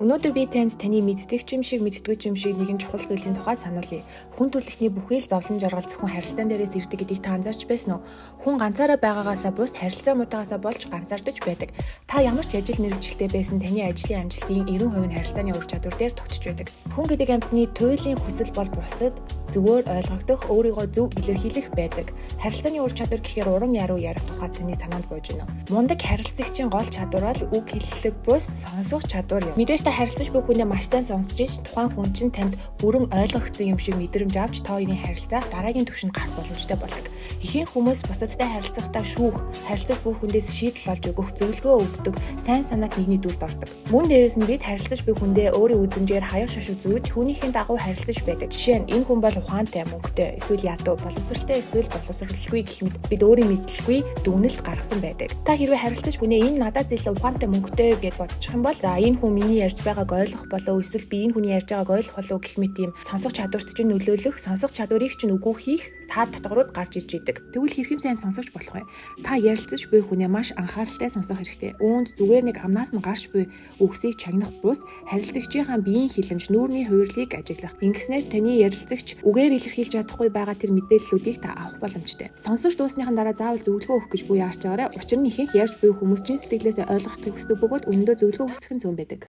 Өнөөдөр би танд таны мэддэг ч юм шиг мэддэггүй ч юм шиг нэгэн чухал зүйлийн тухай сануулъя. Хүн төрөлхтний бүхий л зовлон жаргал зөвхөн харилцаан дээрээс ирдэг гэдгийг та анзаарч байсан уу? Хүн ганцаараа байгаагаасаа бус харилцаа муудагаасаа болж ганцаардаж байдаг. Та ямар ч ажил мэргэжилтэй байсан таны ажлын амжилтын 90% нь харилцааны ур чадвар дээр тогтч байдаг. Хүн гэдэг амьтны туйлын хүсэл бол бусдад зөвөр ойлгогдох, өөрийгөө зөв илэрхийлэх байдаг. Харилцааны ур чадвар гэхээр уран яруу ярих тухай таны санаанд бууж байна уу? Мундаг харилцагчийн гол чадвар бол үг хэллэг бус сонсох чадвар юм. Мэдээж та харилцаж буй хүнээ маш сайн сонсож ич тухайн хүн чинь танд бүрэн ойлгогдсон юм шиг мэдрэмж авч та хоёрын харилцаа дараагийн түвшинд гарах боломжтой болдог. Ихэнх хүмүүс бусадтай харилцахдаа шүүх, харилцаж буй хүндээс шийдэл олж өгөх, зөвлөгөө өгдөг, сайн санаат нэгний дүрд ордог. Мөн дээрэс нь бид харилцаж буй хүндээ өөрийн үзмжээр хаяг шашуу зүүж хүнийхээ дагуу харилцаж байдаг. Жишээ нь энэ хүн бол ухаантай, мөнгөтэй, эсвэл ядуу, боловсралтай, эсвэл боловсралгүй гэх мэт бид өөрийн мэдлэлгүй дүгнэлт гаргасан байдаг. Та хэрвээ харилцаж хүнээ энэ надад зэлээ ухаантай, мөнгөтэй гэж бодчих юм бол за энэ хүн миний ярьж байгааг ойлгох болов эсвэл би энэ хүний ярьж байгааг ойлгох болов гэх мэт ийм сонсох чадварт чинь нөлөөлөх, сонсох чадварыг чинь үгүй хийх цаад татварууд гарч иж идэг. Тэгвэл хэрхэн сайн сонсогч болох вэ? Та ярилцаж буй хүнээ маш анхааралтай сонсох хэрэгтэй. Үүнд зүгээр нэг амнаас нь гарч буй үгсийг чагнах бус харилцагчийнхаа биеийн хилэмж, нүүрний хувирлыг ажиглах. Ингэснээр таны ярилцагч үгээр илэрхийлж чадахгүй байгаа тэр мэдээллүүдийг та авах боломжтой. Сонсож дуусныхан дараа заавал зөвлөгөө өгөх гэж буй яарч байгаарай. Учир нь ихэнх ярьж буй хүмүүс чинь сэтгэлээсээ ойлгохыг хүсдэг бөгөөд үнэндээ зөвлөгөө хүсэх нь зүүн байдаг.